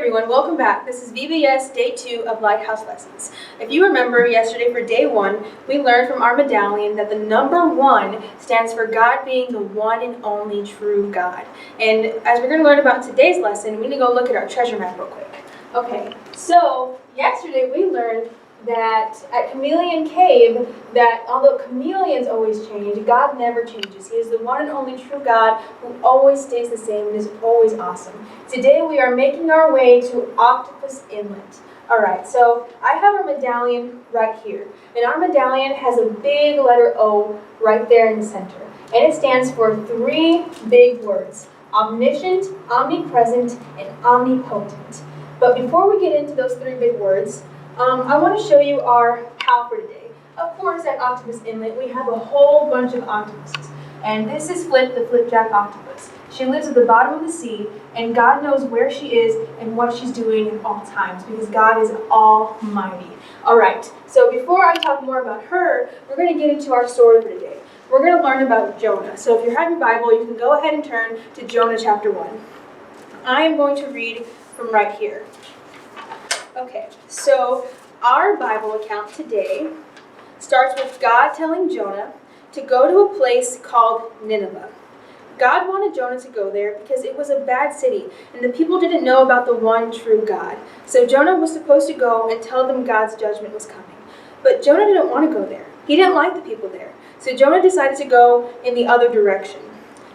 everyone, welcome back. This is VBS Day 2 of Lighthouse Lessons. If you remember, yesterday for Day 1, we learned from our medallion that the number 1 stands for God being the one and only true God. And as we're going to learn about today's lesson, we need to go look at our treasure map real quick. Okay, so yesterday we learned that at Chameleon Cave, that although chameleons always change, God never changes. He is the one and only true God who always stays the same and is always awesome. Today we are making our way to Octopus Inlet. Alright, so I have our medallion right here. And our medallion has a big letter O right there in the center. And it stands for 3 big words: omniscient, omnipresent, and omnipotent. But before we get into those 3 big words, I want to show you our pal for today. Of course, at Octopus Inlet, we have a whole bunch of octopuses. And this is Flip, the flipjack octopus. She lives at the bottom of the sea, and God knows where she is and what she's doing at all times, because God is almighty. Alright, so before I talk more about her, we're going to get into our story for today. We're going to learn about Jonah. So if you have your Bible, you can go ahead and turn to Jonah chapter 1. I am going to read from right here. Okay, so our Bible account today starts with God telling Jonah to go to a place called Nineveh. God wanted Jonah to go there because it was a bad city and the people didn't know about the one true God. So Jonah was supposed to go and tell them God's judgment was coming. But Jonah didn't want to go there. He didn't like the people there. So Jonah decided to go in the other direction.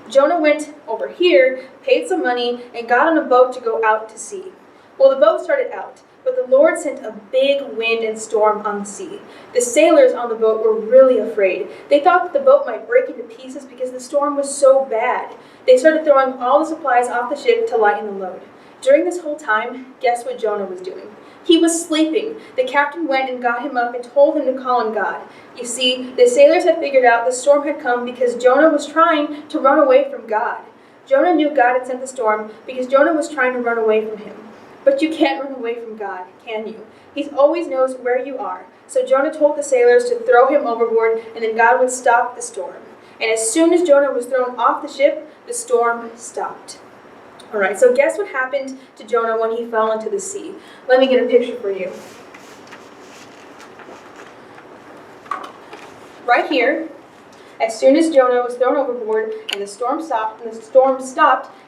Jonah went over here, paid some money, and got on a boat to go out to sea. Well, the boat started out, but the Lord sent a big wind and storm on the sea. The sailors on the boat were really afraid. They thought that the boat might break into pieces because the storm was so bad. They started throwing all the supplies off the ship to lighten the load. During this whole time, guess what Jonah was doing? He was sleeping. The captain went and got him up and told him to call on God. You see, the sailors had figured out the storm had come because Jonah was trying to run away from God. Jonah knew God had sent the storm because Jonah was trying to run away from him. But you can't run away from God, can you? He always knows where you are. So Jonah told the sailors to throw him overboard, and then God would stop the storm. And as soon as Jonah was thrown off the ship, the storm stopped. Alright, so guess what happened to Jonah when he fell into the sea? Let me get a picture for you. Right here, as soon as Jonah was thrown overboard and the storm stopped,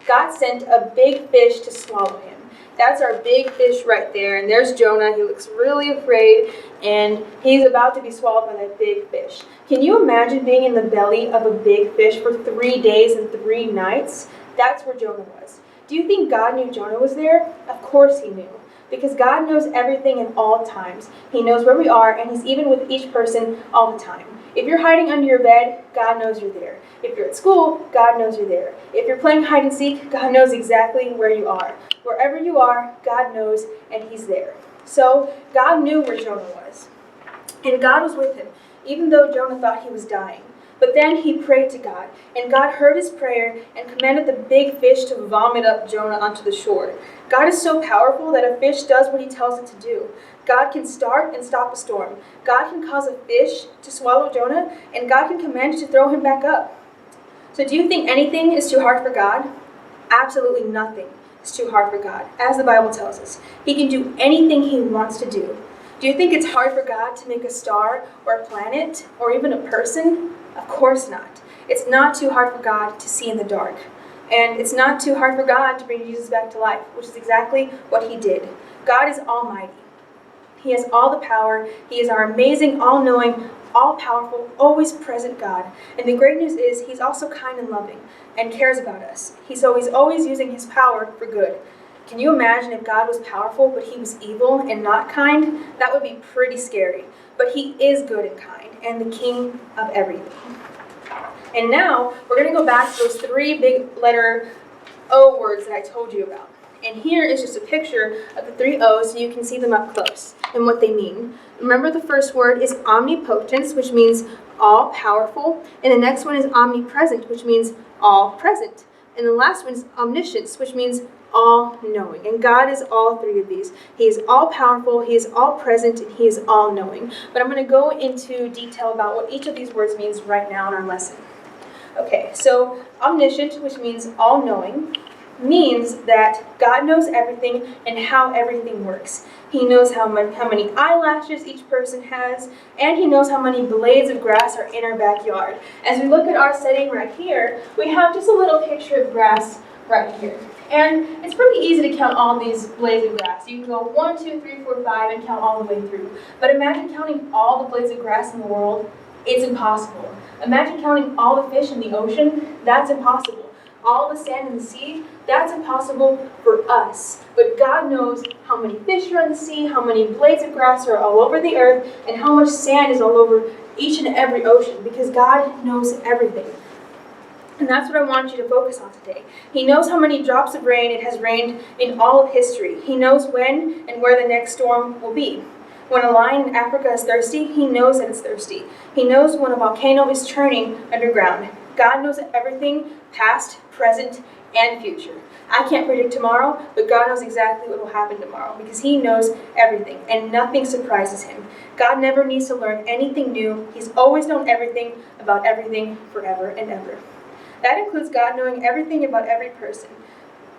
God sent a big fish to swallow him. That's our big fish right there, and there's Jonah. He looks really afraid, and he's about to be swallowed by that big fish. Can you imagine being in the belly of a big fish for 3 days and 3 nights? That's where Jonah was. Do you think God knew Jonah was there? Of course he knew, because God knows everything in all times. He knows where we are, and he's even with each person all the time. If you're hiding under your bed, God knows you're there. If you're at school, God knows you're there. If you're playing hide and seek, God knows exactly where you are. Wherever you are, God knows, and he's there. So God knew where Jonah was. And God was with him, even though Jonah thought he was dying. But then he prayed to God, and God heard his prayer and commanded the big fish to vomit up Jonah onto the shore. God is so powerful that a fish does what he tells it to do. God can start and stop a storm. God can cause a fish to swallow Jonah, and God can command you to throw him back up. So do you think anything is too hard for God? Absolutely nothing is too hard for God, as the Bible tells us. He can do anything he wants to do. Do you think it's hard for God to make a star or a planet or even a person? Of course not. It's not too hard for God to see in the dark. And it's not too hard for God to bring Jesus back to life, which is exactly what he did. God is almighty. He has all the power. He is our amazing, all-knowing, all-powerful, always present God. And the great news is he's also kind and loving and cares about us. He's always using his power for good. Can you imagine if God was powerful but he was evil and not kind? That would be pretty scary. But he is good and kind and the king of everything. And now we're going to go back to those 3 big letter O words that I told you about. And here is just a picture of the 3 O's so you can see them up close and what they mean. Remember, the first word is omnipotence, which means all-powerful. And the next one is omnipresent, which means all-present. And the last one is omniscience, which means all-knowing. And God is all 3 of these. He is all-powerful, he is all-present, and he is all-knowing. But I'm going to go into detail about what each of these words means right now in our lesson. Okay, so omniscient, which means all-knowing. means that God knows everything and how everything works. He knows how many eyelashes each person has, and he knows how many blades of grass are in our backyard. As we look at our setting right here, we have just a little picture of grass right here. And it's pretty easy to count all these blades of grass. You can go 1, 2, 3, 4, 5 and count all the way through. But imagine counting all the blades of grass in the world. It's impossible. Imagine counting all the fish in the ocean. That's impossible. All the sand in the sea, that's impossible for us. But God knows how many fish are in the sea, how many blades of grass are all over the earth, and how much sand is all over each and every ocean, because God knows everything. And that's what I want you to focus on today. He knows how many drops of rain it has rained in all of history. He knows when and where the next storm will be. When a lion in Africa is thirsty, he knows that it's thirsty. He knows when a volcano is churning underground. God knows everything, past, present, and future. I can't predict tomorrow, but God knows exactly what will happen tomorrow because he knows everything, and nothing surprises him. God never needs to learn anything new. He's always known everything about everything forever and ever. That includes God knowing everything about every person.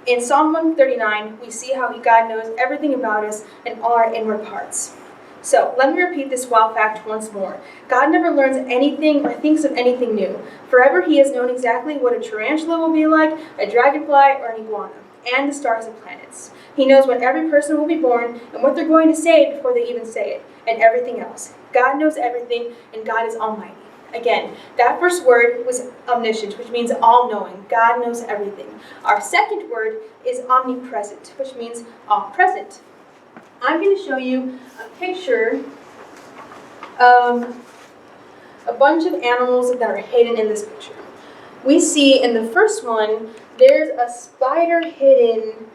In Psalm 139, we see how God knows everything about us and all our inward parts. So, let me repeat this wow fact once more. God never learns anything or thinks of anything new. Forever he has known exactly what a tarantula will be like, a dragonfly, or an iguana, and the stars and planets. He knows when every person will be born and what they're going to say before they even say it, and everything else. God knows everything, and God is almighty. Again, that first word was omniscient, which means all-knowing. God knows everything. Our second word is omnipresent, which means all-present. I'm going to show you a picture of a bunch of animals that are hidden in this picture. We see in the first one, there's a spider hidden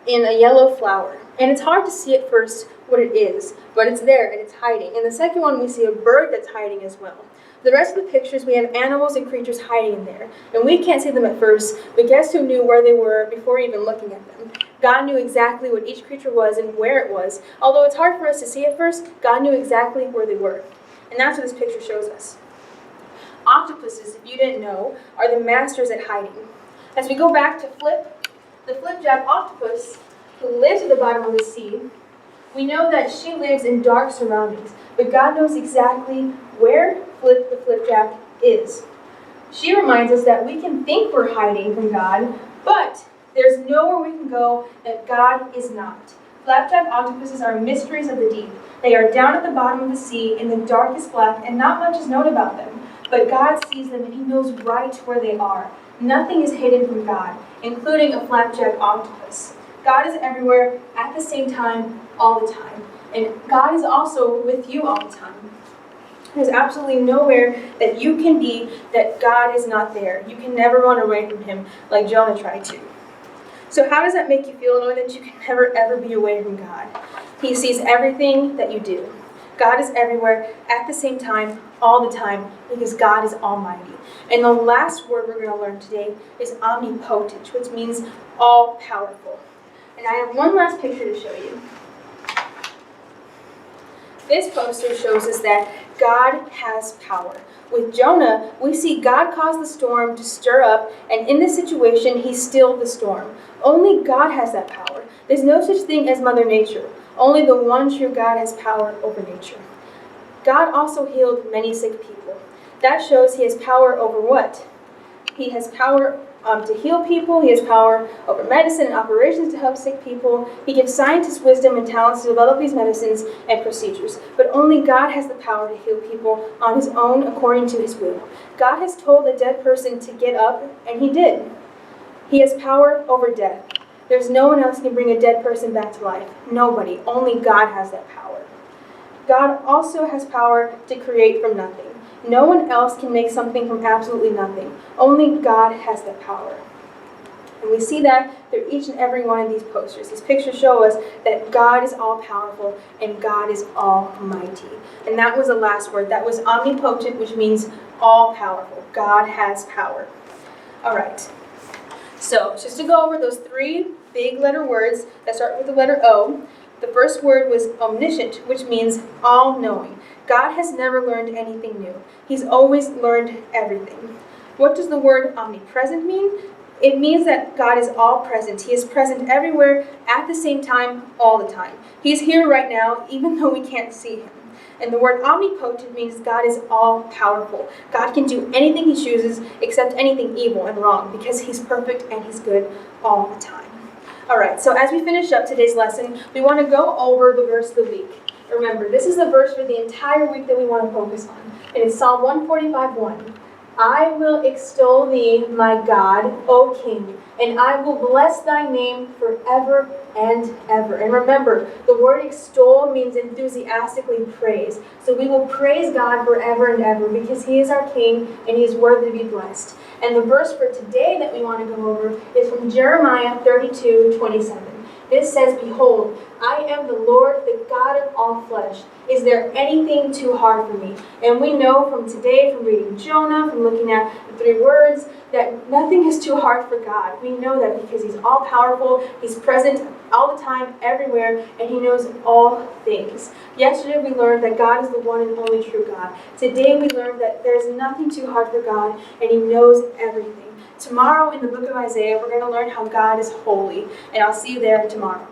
in a yellow flower. And it's hard to see at first what it is, but it's there and it's hiding. In the second one, we see a bird that's hiding as well. The rest of the pictures, we have animals and creatures hiding in there. And we can't see them at first, but guess who knew where they were before even looking at them? God knew exactly what each creature was and where it was. Although it's hard for us to see at first, God knew exactly where they were. And that's what this picture shows us. Octopuses, if you didn't know, are the masters at hiding. As we go back to the flipjack octopus, who lives at the bottom of the sea, we know that she lives in dark surroundings, but God knows exactly where the flipjack is. She reminds us that we can think we're hiding from God, but there's nowhere we can go that God is not. Flapjack octopuses are mysteries of the deep. They are down at the bottom of the sea in the darkest black, and not much is known about them. But God sees them, and he knows right where they are. Nothing is hidden from God, including a flapjack octopus. God is everywhere at the same time, all the time. And God is also with you all the time. There's absolutely nowhere that you can be that God is not there. You can never run away from him like Jonah tried to. So how does that make you feel, knowing that you can never ever be away from God? He sees everything that you do. God is everywhere at the same time, all the time, because God is almighty. And the last word we're going to learn today is omnipotent, which means all-powerful. And I have one last picture to show you. This poster shows us that God has power. With Jonah, we see God cause the storm to stir up, and in this situation, he stilled the storm. Only God has that power. There's no such thing as Mother Nature. Only the one true God has power over nature. God also healed many sick people. That shows he has power over what? He has power to heal people. He has power over medicine and operations to help sick people. He gives scientists wisdom and talents to develop these medicines and procedures. But only God has the power to heal people on his own according to his will. God has told a dead person to get up, and he did. He has power over death. There's no one else who can bring a dead person back to life. Nobody. Only God has that power. God also has power to create from nothing. No one else can make something from absolutely nothing. Only God has that power. And we see that through each and every one of these posters. These pictures show us that God is all-powerful and God is almighty. And that was the last word. That was omnipotent, which means all-powerful. God has power. All right. So, just to go over those three big letter words that start with the letter O, the first word was omniscient, which means all-knowing. God has never learned anything new. He's always learned everything. What does the word omnipresent mean? It means that God is all present. He is present everywhere at the same time, all the time. He's here right now, even though we can't see him. And the word omnipotent means God is all powerful. God can do anything he chooses except anything evil and wrong because he's perfect and he's good all the time. All right, so as we finish up today's lesson, we want to go over the verse of the week. Remember, this is the verse for the entire week that we want to focus on. And it's Psalm 145:1. I will extol thee, my God, O King, and I will bless thy name forever and ever. And remember, the word extol means enthusiastically praise. So we will praise God forever and ever because he is our King and he is worthy to be blessed. And the verse for today that we want to go over is from Jeremiah 32:27. This says, Behold, I am the Lord, the God of all flesh. Is there anything too hard for me? And we know from today, from reading Jonah, from looking at the 3 words, that nothing is too hard for God. We know that because he's all powerful, he's present all the time, everywhere, and he knows all things. Yesterday we learned that God is the one and only true God. Today we learned that there's nothing too hard for God, and he knows everything. Tomorrow in the book of Isaiah, we're going to learn how God is holy, and I'll see you there tomorrow.